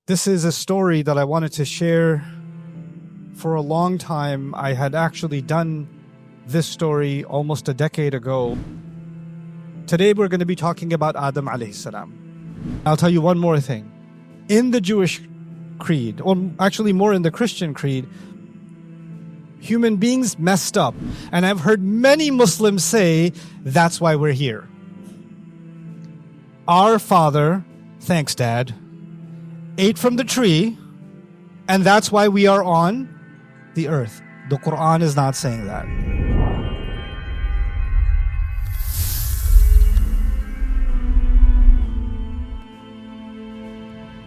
This is a story that I wanted to share for a long time. I had actually done this story almost a decade ago. Today we're going to be talking about Adam alayhi salam. I'll tell you one more thing. In the Jewish creed, or actually more in the Christian creed, human beings messed up. And I've heard many Muslims say, that's why we're here. Our father, thanks Dad, ate from the tree, and that's why we are on the earth. The Quran is not saying that.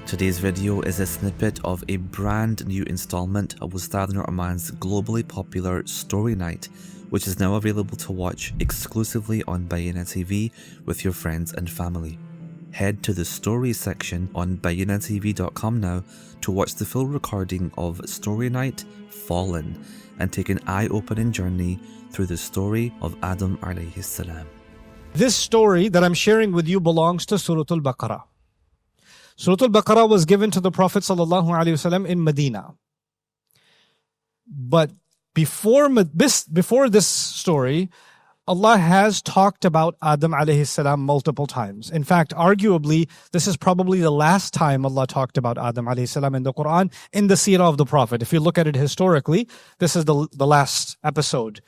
Today's video is a snippet of a brand new installment of Ustadh Nouman's globally popular Story Night, which is now available to watch exclusively on Bayyinah TV with your friends and family. Head to the stories section on bayyinahtv.com now to watch the full recording of Story Night Fallen and take an eye-opening journey through the story of Adam alayhi salam. This story that I'm sharing with you belongs to Surah Al-Baqarah. Surah Al-Baqarah was given to the Prophet ﷺ in Medina. But before this story, Allah has talked about Adam alayhi salam multiple times. In fact, arguably, this is probably the last time Allah talked about Adam alayhi salam in the Quran, in the seerah of the Prophet. If you look at it historically, this is the last episode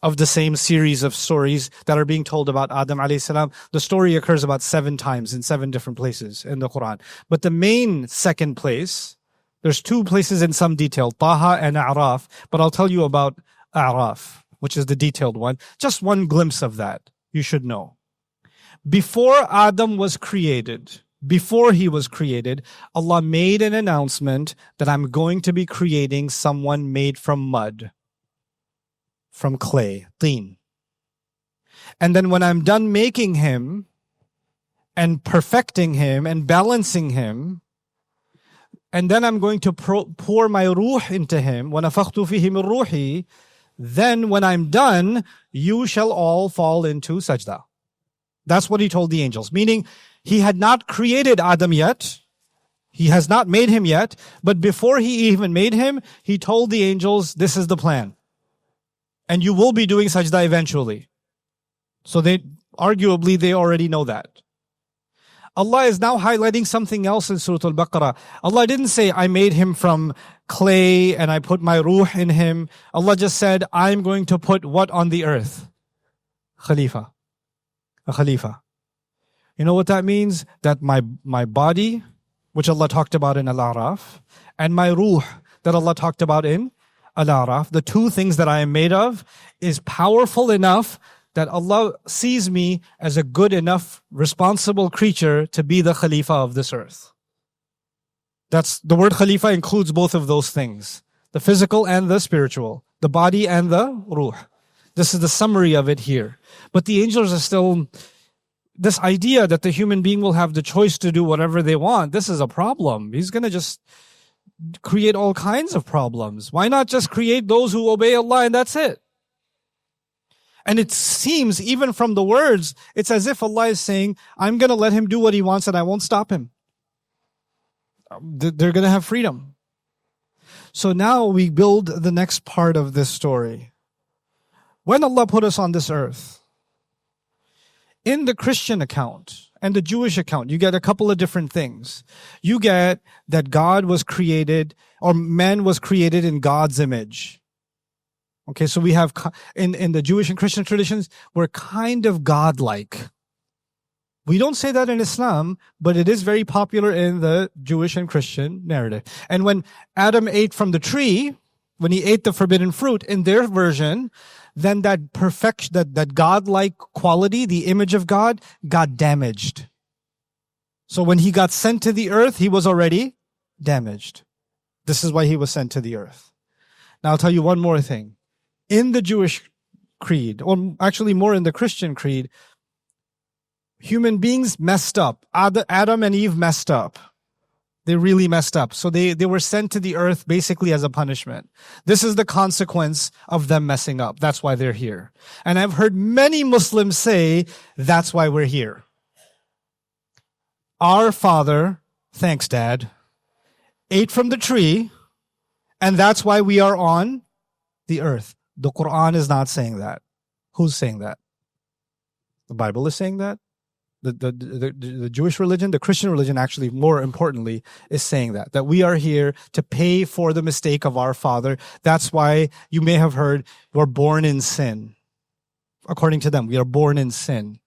of the same series of stories that are being told about Adam alayhi salam. The story occurs about 7 times in 7 different places in the Quran. But the main second place, there's 2 places in some detail, Taha and A'raf, but I'll tell you about A'raf, which is the detailed one. Just one glimpse of that, you should know. Before Adam was created, before he was created, Allah made an announcement that I'm going to be creating someone made from mud, from clay, teen. And then when I'm done making him and perfecting him and balancing him, and then I'm going to pour my ruh into him, وَنَفَخْتُ فِيهِ مِن رُوحِي. Then when I'm done, you shall all fall into sajda. That's what he told the angels. Meaning, he had not created Adam yet. He has not made him yet. But before he even made him, he told the angels, this is the plan. And you will be doing sajda eventually. So arguably they already know that. Allah is now highlighting something else in Surah Al-Baqarah. Allah didn't say, I made him from clay and I put my ruh in him. Allah just said, I'm going to put what on the earth? Khalifa. A Khalifa. You know what that means? That my body, which Allah talked about in Al-A'raf, and my ruh, that Allah talked about in Al-A'raf, the 2 things that I am made of, is powerful enough that Allah sees me as a good enough, responsible creature to be the Khalifa of this earth. That's the word Khalifa includes both of those things, the physical and the spiritual, the body and the ruh. This is the summary of it here. But the angels are still, this idea that the human being will have the choice to do whatever they want, this is a problem. He's going to just create all kinds of problems. Why not just create those who obey Allah and that's it? And it seems, even from the words, it's as if Allah is saying, I'm going to let him do what he wants and I won't stop him. They're going to have freedom. So now we build the next part of this story. When Allah put us on this earth, in the Christian account and the Jewish account, you get a couple of different things. You get that God was created, or man was created in God's image. Okay, so we have, in the Jewish and Christian traditions, we're kind of godlike. We don't say that in Islam, but it is very popular in the Jewish and Christian narrative. And when Adam ate from the tree, when he ate the forbidden fruit, in their version, then that perfection, that godlike quality, the image of God, got damaged. So when he got sent to the earth, he was already damaged. This is why he was sent to the earth. Now I'll tell you one more thing. In the Jewish creed, or actually more in the Christian creed, human beings messed up. Adam and Eve messed up. They really messed up. So they were sent to the earth basically as a punishment. This is the consequence of them messing up. That's why they're here. And I've heard many Muslims say, that's why we're here. Our father, thanks Dad, ate from the tree, and that's why we are on the earth. The Quran is not saying that. Who's saying that? The Bible is saying that. The Jewish religion, the Christian religion, actually, more importantly, is saying that we are here to pay for the mistake of our father. That's why you may have heard we're born in sin. According to them, we are born in sin.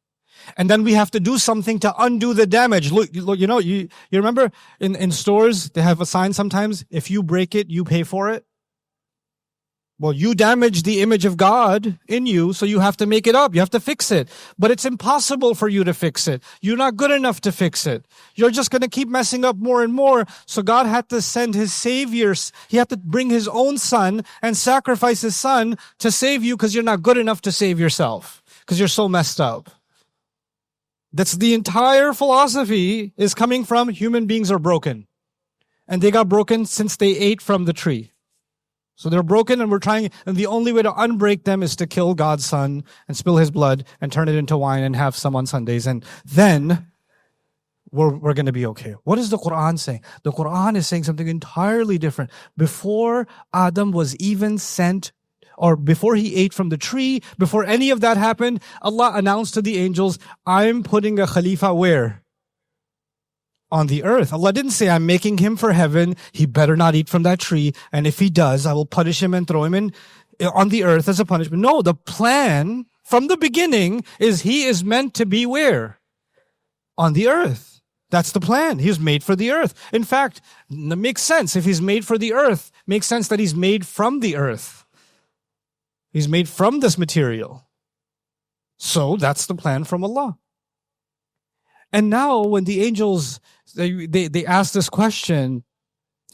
And then we have to do something to undo the damage. Look, you remember in stores, they have a sign sometimes, if you break it, you pay for it. Well, you damaged the image of God in you, so you have to make it up. You have to fix it. But it's impossible for you to fix it. You're not good enough to fix it. You're just going to keep messing up more and more. So God had to send his saviors. He had to bring his own son and sacrifice his son to save you because you're not good enough to save yourself because you're so messed up. That's the entire philosophy is coming from human beings are broken. And they got broken since they ate from the tree. So they're broken and and the only way to unbreak them is to kill God's son and spill his blood and turn it into wine and have some on Sundays. And then we're going to be okay. What is the Quran saying? The Quran is saying something entirely different. Before Adam was even sent, or before he ate from the tree, before any of that happened, Allah announced to the angels, I'm putting a Khalifa where? On the earth. Allah didn't say, I'm making him for heaven. He better not eat from that tree. And if he does, I will punish him and throw him on the earth as a punishment. No, the plan from the beginning is he is meant to be where? On the earth. That's the plan. He was made for the earth. In fact, it makes sense. If he's made for the earth, it makes sense that he's made from the earth. He's made from this material. So that's the plan from Allah. And now when the angels, they ask this question,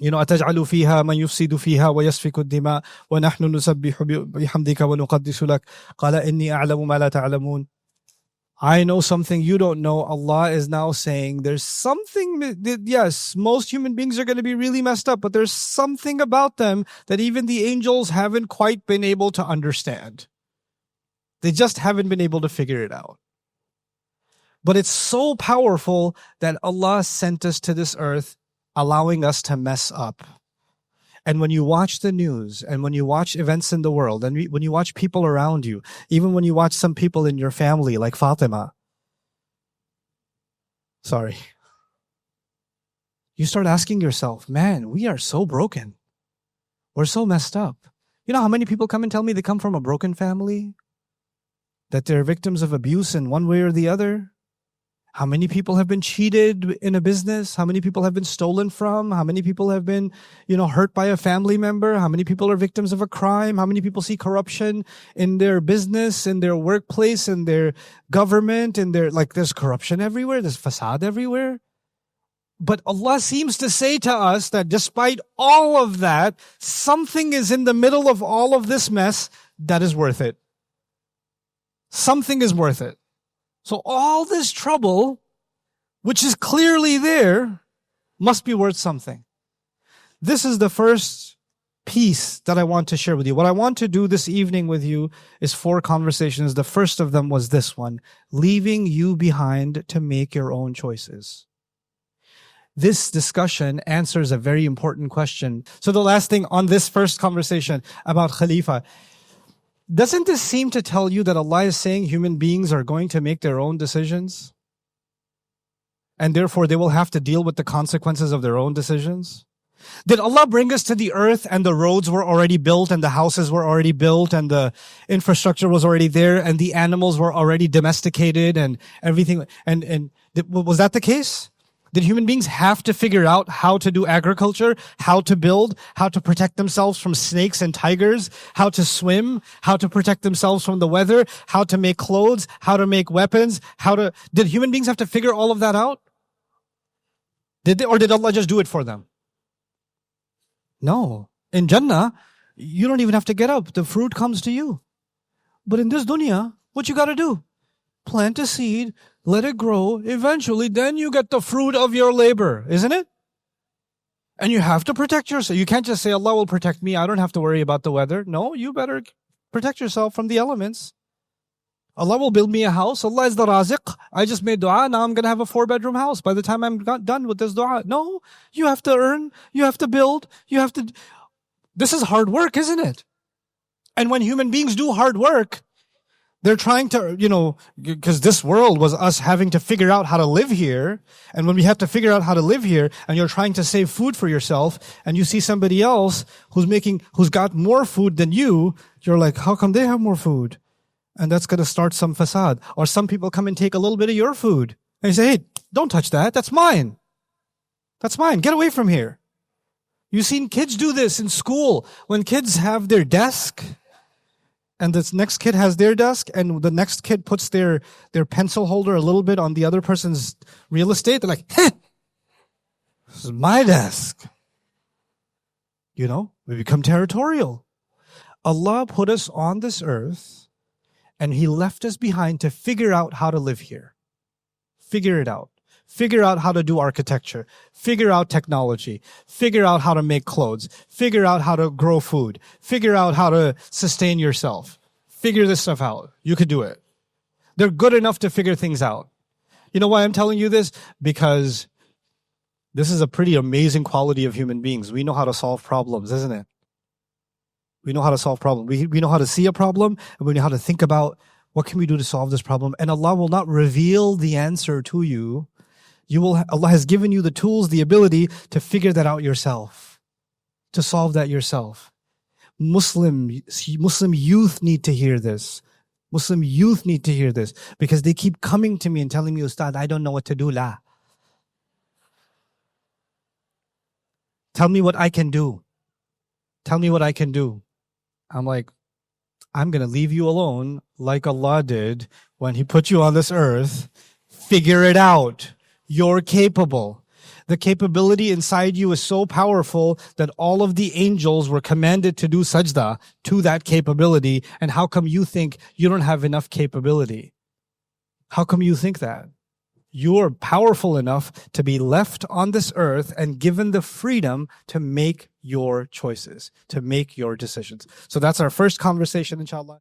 أَتَجْعَلُ فِيهَا مَنْ يُفْسِدُ فِيهَا وَيَسْفِكُ الدِّمَاءَ وَنَحْنُ نُسَبِّحُ بِحَمْدِكَ وَنُقَدِّسُ لَكَ قَالَ إِنِّي أَعْلَمُ مَا لَا تَعْلَمُونَ. I know something you don't know. Allah is now saying there's something, yes, most human beings are going to be really messed up, but there's something about them that even the angels haven't quite been able to understand. They just haven't been able to figure it out. But it's so powerful that Allah sent us to this earth, allowing us to mess up. And when you watch the news, and when you watch events in the world, and when you watch people around you, even when you watch some people in your family, like Fatima, you start asking yourself, man, we are so broken. We're so messed up. You know how many people come and tell me they come from a broken family? That they're victims of abuse in one way or the other? How many people have been cheated in a business? How many people have been stolen from? How many people have been, hurt by a family member? How many people are victims of a crime? How many people see corruption in their business, in their workplace, in their government, there's corruption everywhere, there's fasad everywhere. But Allah seems to say to us that despite all of that, something is in the middle of all of this mess that is worth it. Something is worth it. So all this trouble, which is clearly there, must be worth something. This is the first piece that I want to share with you. What I want to do this evening with you is 4 conversations. The first of them was this one, leaving you behind to make your own choices. This discussion answers a very important question. So the last thing on this first conversation about Khalifa, doesn't this seem to tell you that Allah is saying human beings are going to make their own decisions? And therefore they will have to deal with the consequences of their own decisions? Did Allah bring us to the earth and the roads were already built and the houses were already built and the infrastructure was already there and the animals were already domesticated and everything? And was that the case? Did human beings have to figure out how to do agriculture, how to build, how to protect themselves from snakes and tigers, how to swim, how to protect themselves from the weather, how to make clothes, how to make weapons, did human beings have to figure all of that out? Did they, or did Allah just do it for them? No. In Jannah, you don't even have to get up. The fruit comes to you. But in this dunya, what you gotta do? Plant a seed, let it grow, eventually then you get the fruit of your labor, isn't it? And you have to protect yourself. You can't just say, Allah will protect me, I don't have to worry about the weather. No, you better protect yourself from the elements. Allah will build me a house. Allah is the raziq. I just made dua. Now I'm going to have a 4-bedroom house by the time I'm done with this dua. No, you have to earn. You have to build. You have to. This is hard work, isn't it? And when human beings do hard work, they're trying to, because this world was us having to figure out how to live here. And when we have to figure out how to live here and you're trying to save food for yourself and you see somebody else who's got more food than you, you're like, how come they have more food? And that's going to start some fasad. Or some people come and take a little bit of your food. And you say, hey, don't touch that. That's mine. That's mine. Get away from here. You've seen kids do this in school. When kids have their desk, and this next kid has their desk, and the next kid puts their pencil holder a little bit on the other person's real estate, they're like, heh, this is my desk. We become territorial. Allah put us on this earth, and He left us behind to figure out how to live here. Figure it out. Figure out how to do architecture. Figure out technology. Figure out how to make clothes. Figure out how to grow food. Figure out how to sustain yourself. Figure this stuff out. You could do it. They're good enough to figure things out. You know why I'm telling you this? Because this is a pretty amazing quality of human beings. We know how to solve problems, isn't it? We know how to solve problems. We know how to see a problem, and we know how to think about what can we do to solve this problem. And Allah will not reveal the answer to you. Allah has given you the tools, the ability to figure that out yourself, to solve that yourself. Muslim youth need to hear this. Muslim youth need to hear this because they keep coming to me and telling me, Ustadh, I don't know what to do. La. Tell me what I can do. Tell me what I can do. I'm like, I'm going to leave you alone like Allah did when He put you on this earth. Figure it out. You're capable. The capability inside you is so powerful that all of the angels were commanded to do sajda to that capability. And how come you think you don't have enough capability? How come you think that? You're powerful enough to be left on this earth and given the freedom to make your choices, to make your decisions. So that's our first conversation, inshallah.